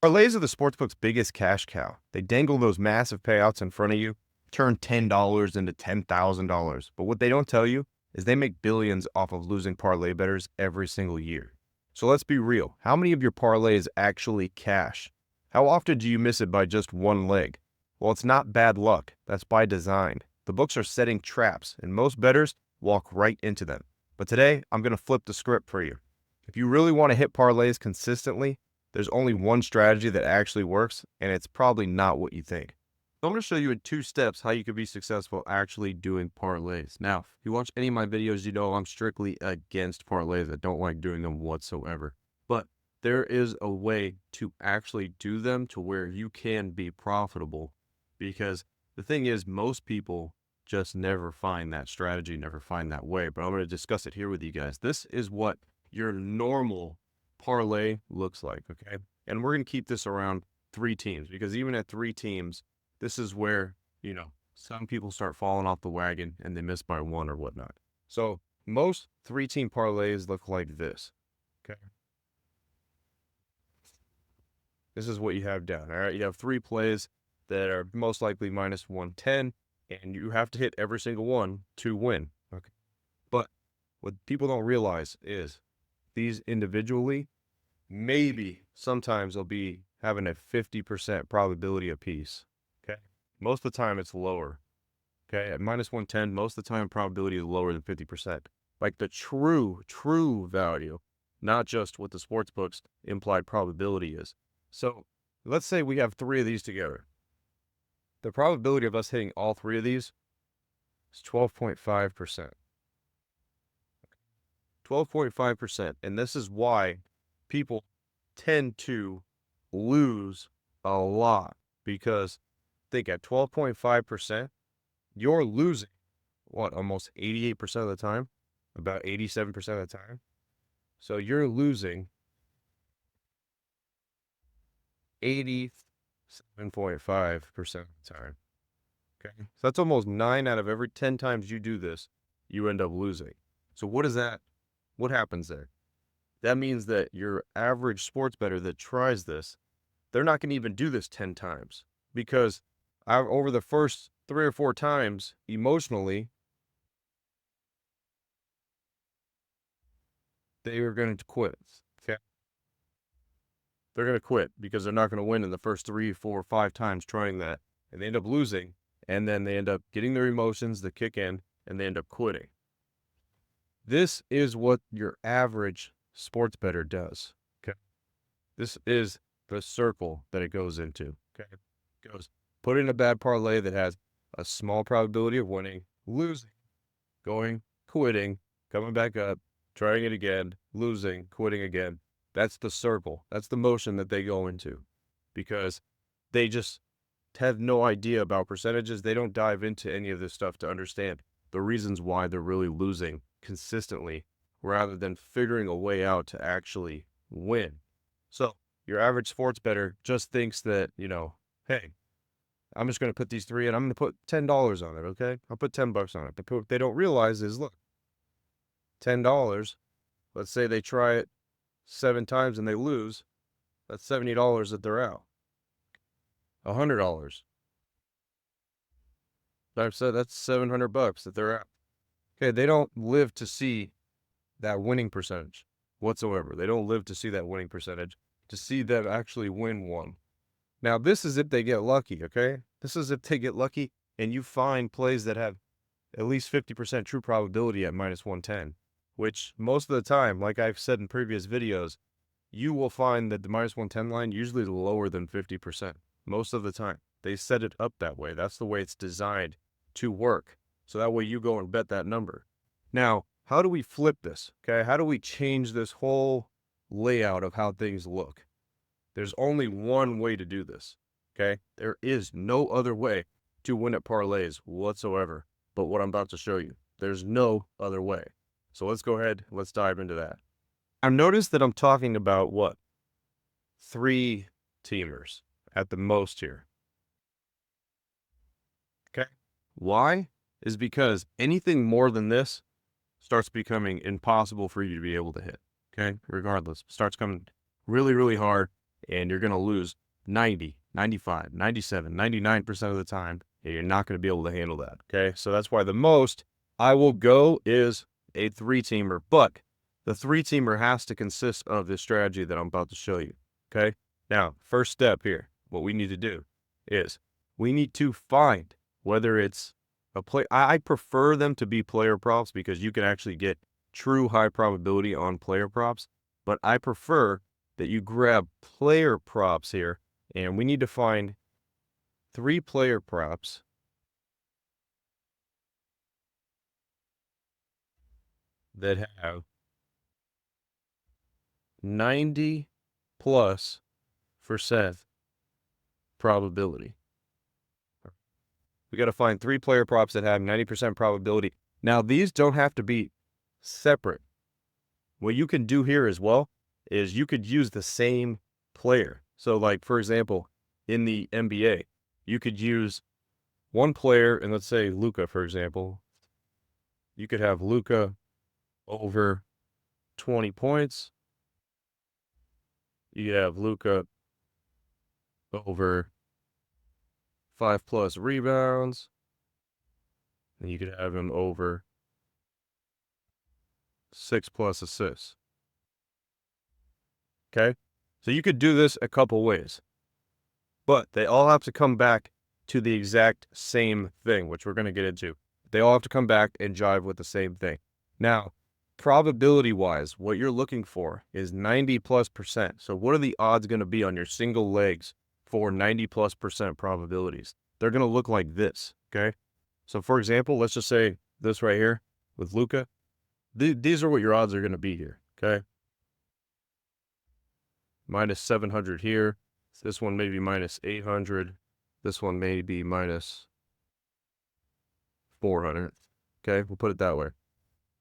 Parlays are the sportsbook's biggest cash cow. They dangle those massive payouts in front of you, turn $10 into $10,000. But what they don't tell you is they make billions off of losing parlay bettors every single year. So let's be real. How many of your parlays actually cash? How often do you miss it by just one leg? Well, it's not bad luck. That's by design. The books are setting traps, and most bettors walk right into them. But today, I'm going to flip the script for you. If you really want to hit parlays consistently, there's only one strategy that actually works, and it's probably not what you think. So I'm going to show you in 2 steps how you can be successful actually doing parlays. Now, if you watch any of my videos, you know I'm strictly against parlays. I don't like doing them whatsoever. But there is a way to actually do them to where you can be profitable, because the thing is, most people just never find that strategy, never find that way. But I'm going to discuss it here with you guys. This is what your normal parlay looks like, okay? And we're going to keep this around 3 teams, because even at 3 teams, this is where, some people start falling off the wagon and they miss by 1 or whatnot. So most 3-team parlays look like this, okay? This is what you have down, all right? You have 3 plays that are most likely minus 110, and you have to hit every single one to win, okay? But what people don't realize is these individually, maybe sometimes they'll be having a 50% probability apiece, okay? Most of the time it's lower, okay? At minus 110, most of the time probability is lower than 50%. Like the true value, not just what the sports books implied probability is. So let's say we have 3 of these together. The probability of us hitting all 3 of these is 12.5%. 12.5%. And this is why people tend to lose a lot, because think at 12.5%, you're losing almost 88% of the time, about 87% of the time. So you're losing 87.5% of the time. Okay. So that's almost 9 out of every 10 times you do this, you end up losing. So what happens there? That means that your average sports bettor that tries this, they're not going to even do this 10 times, because over the first 3 or 4 times, emotionally, they are going to quit. Okay. They're going to quit because they're not going to win in the first 3, 4, 5 times trying that. And they end up losing, and then they end up getting their emotions that kick in, and they end up quitting. This is what your average sports bettor does. Okay. This is the circle that it goes into. Okay. It goes, put in a bad parlay that has a small probability of winning, losing, going, quitting, coming back up, trying it again, losing, quitting again. That's the circle. That's the motion that they go into, because they just have no idea about percentages. They don't dive into any of this stuff to understand the reasons why they're really losing consistently, rather than figuring a way out to actually win. So your average sports bettor just thinks that, hey, I'm just going to put these 3 and I'm going to put $10 on it, okay? I'll put $10 on it. But what they don't realize is, look, $10, let's say they try it 7 times and they lose, that's $70 that they're out. $100. I've said that's $700 that they're out. Okay, they don't live to see that winning percentage whatsoever. They don't live to see that winning percentage, to see them actually win one. Now, this is if they get lucky, okay? This is if they get lucky and you find plays that have at least 50% true probability at minus 110, which most of the time, like I've said in previous videos, you will find that the minus 110 line usually is lower than 50% most of the time. They set it up that way. That's the way it's designed to work. So that way you go and bet that number. Now, how do we flip this? Okay, how do we change this whole layout of how things look? There's only one way to do this, okay? There is no other way to win at parlays whatsoever but what I'm about to show you. There's no other way. So let's go ahead, let's dive into that. I've noticed that I'm talking about, 3 teamers at the most here. Okay. Why? Is because anything more than this starts becoming impossible for you to be able to hit. Okay. Regardless, starts coming really, really hard. and you're going to lose 90, 95, 97, 99% of the time, and you're not going to be able to handle that, okay? So that's why the most I will go is a 3-teamer, but the 3-teamer has to consist of this strategy that I'm about to show you, okay? Now, first step here, what we need to do is we need to find whether it's a play. I prefer them to be player props because you can actually get true high probability on player props, but I prefer that you grab player props here, and we need to find 3 player props that have 90 plus % probability. We got to find 3 player props that have 90% probability. Now, these don't have to be separate. What you can do here as well is you could use the same player. So, like, for example, in the NBA, you could use one player, and let's say Luka, for example. You could have Luka over 20 points. You could have Luka over 5+ rebounds. And you could have him over 6+ assists. Okay? So you could do this a couple ways, but they all have to come back to the exact same thing, which we're going to get into. They all have to come back and jive with the same thing. Now, probability-wise, what you're looking for is 90+%. So what are the odds going to be on your single legs for 90+% probabilities? They're going to look like this, okay? So for example, let's just say this right here with Luka. These are what your odds are going to be here, okay? Minus 700 here. This one may be minus 800. This one may be minus 400. Okay, we'll put it that way.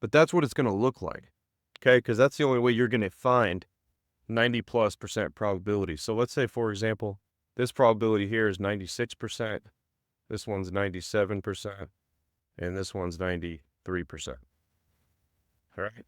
But that's what it's going to look like, okay? Because that's the only way you're going to find 90+% probability. So let's say, for example, this probability here is 96%. This one's 97%. And this one's 93%. All right?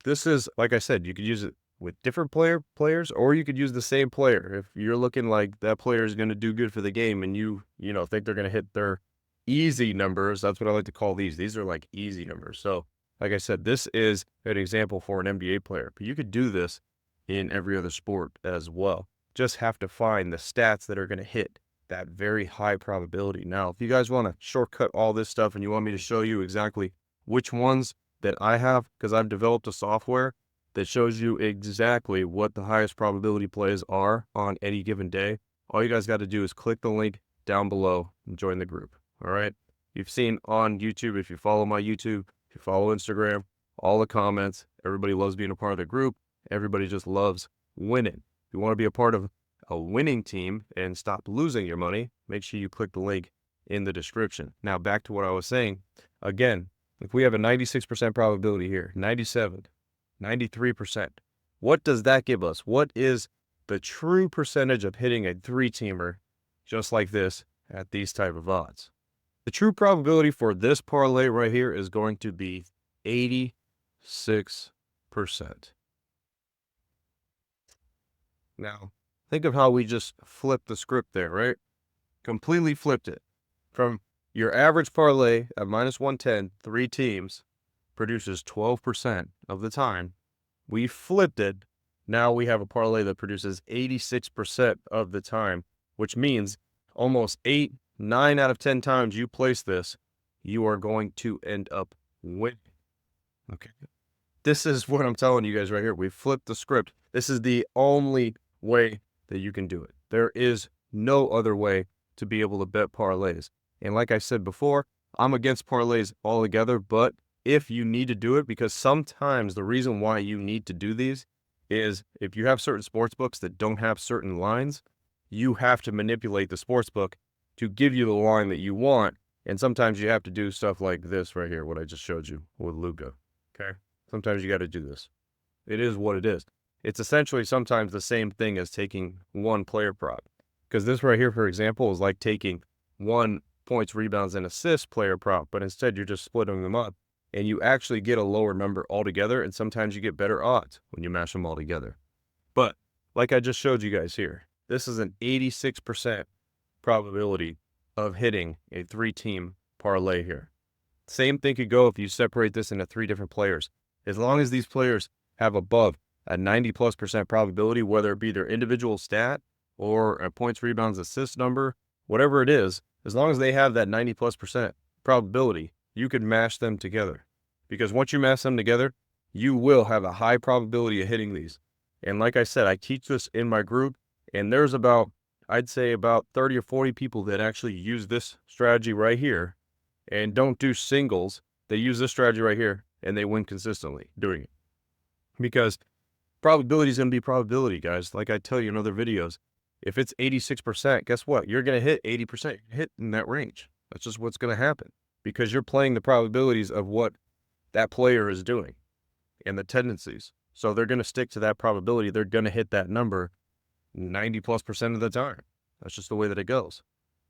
This is, like I said, you could use it with different players, or you could use the same player. If you're looking like that player is going to do good for the game and you think they're going to hit their easy numbers, that's what I like to call these. These are like easy numbers. So like I said, this is an example for an NBA player, but you could do this in every other sport as well. Just have to find the stats that are going to hit that very high probability. Now, if you guys want to shortcut all this stuff and you want me to show you exactly which ones that I have, because I've developed a software that shows you exactly what the highest probability plays are on any given day, all you guys got to do is click the link down below and join the group. All right? You've seen on YouTube, if you follow my YouTube, if you follow Instagram, all the comments, everybody loves being a part of the group. Everybody just loves winning. If you want to be a part of a winning team and stop losing your money, make sure you click the link in the description. Now, back to what I was saying. Again, if we have a 96% probability here, 97, 93%, what does that give us? What is the true percentage of hitting a 3-teamer just like this at these type of odds? The true probability for this parlay right here is going to be 86%. Now, think of how we just flipped the script there, right? Completely flipped it. From your average parlay at minus 110, 3 teams, produces 12% of the time. We flipped it. Now we have a parlay that produces 86% of the time, which means almost 9 out of 10 times you place this, you are going to end up winning. Okay. This is what I'm telling you guys right here. We flipped the script. This is the only way that you can do it. There is no other way to be able to bet parlays. And like I said before, I'm against parlays altogether, but if you need to do it, because sometimes the reason why you need to do these is if you have certain sports books that don't have certain lines, you have to manipulate the sports book to give you the line that you want. And sometimes you have to do stuff like this right here, what I just showed you with Luka. Okay. Sometimes you got to do this. It is what it is. It's essentially sometimes the same thing as taking one player prop. Because this right here, for example, is like taking 1 points, rebounds, and assists player prop, but instead you're just splitting them up and you actually get a lower number altogether. And sometimes you get better odds when you mash them all together. But like I just showed you guys here, this is an 86% probability of hitting a 3-team parlay here. Same thing could go if you separate this into 3 different players. As long as these players have above a 90+% probability, whether it be their individual stat or a points, rebounds, assist number, whatever it is, as long as they have that 90+% probability, you could mash them together. Because once you mash them together, you will have a high probability of hitting these. And like I said, I teach this in my group, and there's about, I'd say about 30 or 40 people that actually use this strategy right here and don't do singles. They use this strategy right here and they win consistently doing it. Because probability is going to be probability, guys. Like I tell you in other videos, if it's 86%, guess what? You're going to hit 80%, hit in that range. That's just what's going to happen because you're playing the probabilities of what that player is doing and the tendencies. So they're going to stick to that probability. They're going to hit that number 90+% of the time. That's just the way that it goes.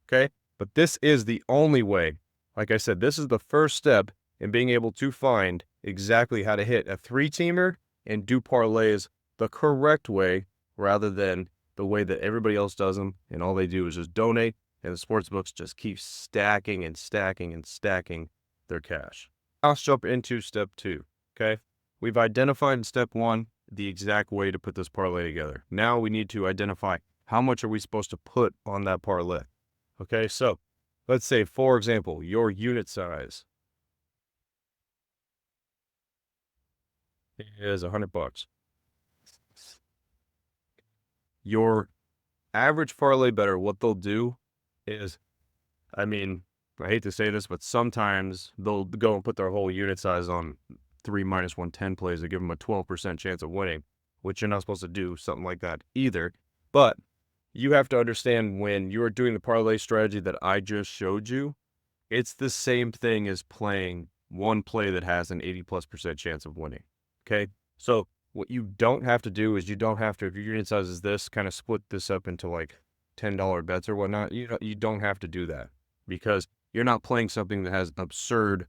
Okay. But this is the only way. Like I said, this is the first step in being able to find exactly how to hit a 3-teamer and do parlays the correct way rather than the way that everybody else does them. And all they do is just donate, and the sports books just keep stacking and stacking and stacking their cash. Now let's jump into step 2. Okay. We've identified in step 1 the exact way to put this parlay together. Now we need to identify how much are we supposed to put on that parlay. Okay, so let's say, for example, your unit size is $100. Your average parlay bettor, what they'll do is, I mean, I hate to say this, but sometimes they'll go and put their whole unit size on 3 minus 110 plays to give them a 12% chance of winning, which you're not supposed to do something like that either. But you have to understand when you're doing the parlay strategy that I just showed you, it's the same thing as playing one play that has an 80+% chance of winning. Okay. So what you don't have to do is you don't have to, if your unit size is this, kind of split this up into like $10 bets or whatnot. You don't have to do that because you're not playing something that has absurd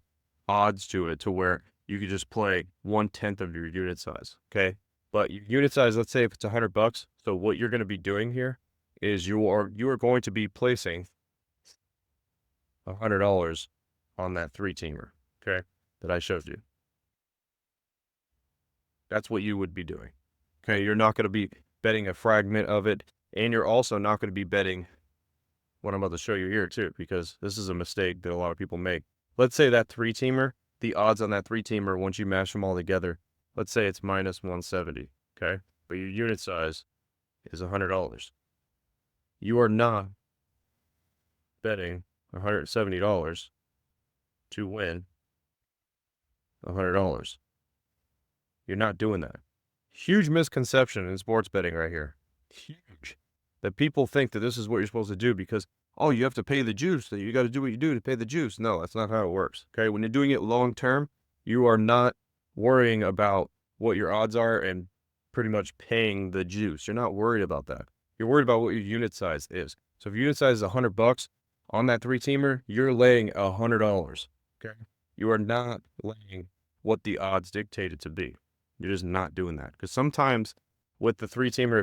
odds to it to where you could just play 1/10 of your unit size. Okay. But your unit size, let's say if it's $100. So what you're going to be doing here is you are going to be placing $100 on that 3-teamer, okay, that I showed you. That's what you would be doing. Okay, you're not going to be betting a fragment of it, and you're also not going to be betting what I'm about to show you here too, because this is a mistake that a lot of people make. Let's say that 3-teamer, the odds on that 3-teamer, once you mash them all together, let's say it's minus 170, okay, but your unit size is $100. You are not betting $170 to win $100. You're not doing that. Huge misconception in sports betting right here. Huge. That people think that this is what you're supposed to do because, oh, you have to pay the juice. That you got to do what you do to pay the juice. No, that's not how it works. Okay. When you're doing it long term, you are not worrying about what your odds are and pretty much paying the juice. You're not worried about that. You're worried about what your unit size is. So if your unit size is $100 on that 3-teamer, you're laying $100. Okay. You are not laying what the odds dictated to be. You're just not doing that. Because sometimes with the 3-teamer,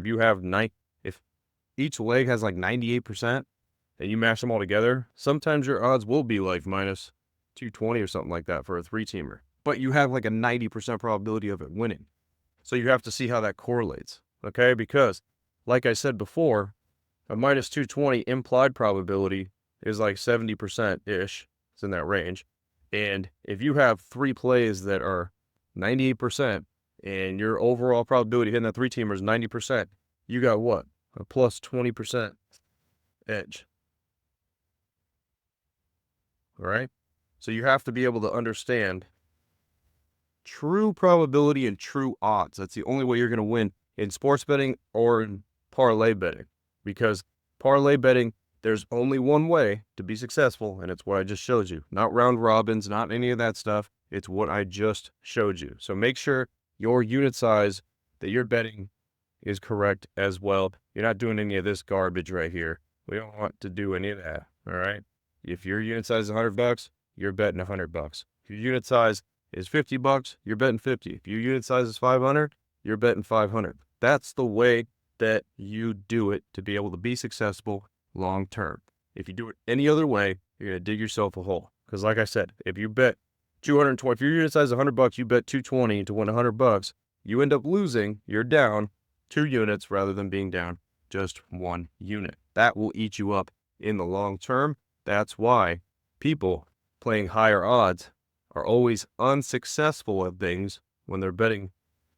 if each leg has like 98% and you mash them all together, sometimes your odds will be like minus 220 or something like that for a 3-teamer. But you have like a 90% probability of it winning. So you have to see how that correlates. Okay. Because like I said before, a minus 220 implied probability is like 70%-ish. It's in that range. And if you have 3 plays that are 98%, and your overall probability hitting that 3-teamer is 90%, you got what? A plus 20% edge. All right. So you have to be able to understand true probability and true odds. That's the only way you're going to win in sports betting or in parlay betting, because parlay betting, there's only one way to be successful, and it's what I just showed you. Not round robins, not any of that stuff. It's what I just showed you. So make sure your unit size that you're betting is correct as well. You're not doing any of this garbage right here. We don't want to do any of that. All right. If your unit size is $100, you're betting $100. If your unit size is $50, you're betting 50. If your unit size is 500, you're betting 500. That's the way that you do it to be able to be successful long term. If you do it any other way, you're going to dig yourself a hole. Because like I said, if you bet 220, if your unit size is $100, you bet 220 to win $100, you end up losing, you're down 2 units rather than being down just 1 unit. That will eat you up in the long term. That's why people playing higher odds are always unsuccessful at things when they're betting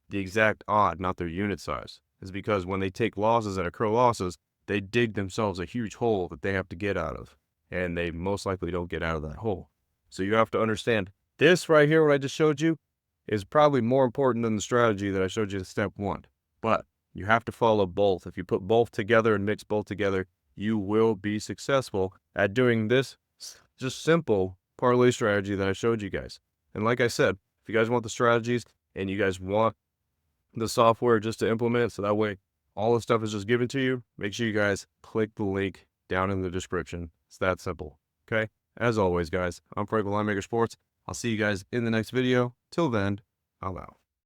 the exact odd, not their unit size. Is because when they take losses and accrue losses, they dig themselves a huge hole that they have to get out of, and they most likely don't get out of that hole. So you have to understand this right here, what I just showed you, is probably more important than the strategy that I showed you in step 1. But you have to follow both. If you put both together and mix both together, you will be successful at doing this just simple parlay strategy that I showed you guys. And like I said, if you guys want the strategies and you guys want the software just to implement, so that way all the stuff is just given to you, make sure you guys click the link down in the description. It's that simple. Okay? As always, guys, I'm Frank with Linemaker Sports. I'll see you guys in the next video. Till then, I'm out.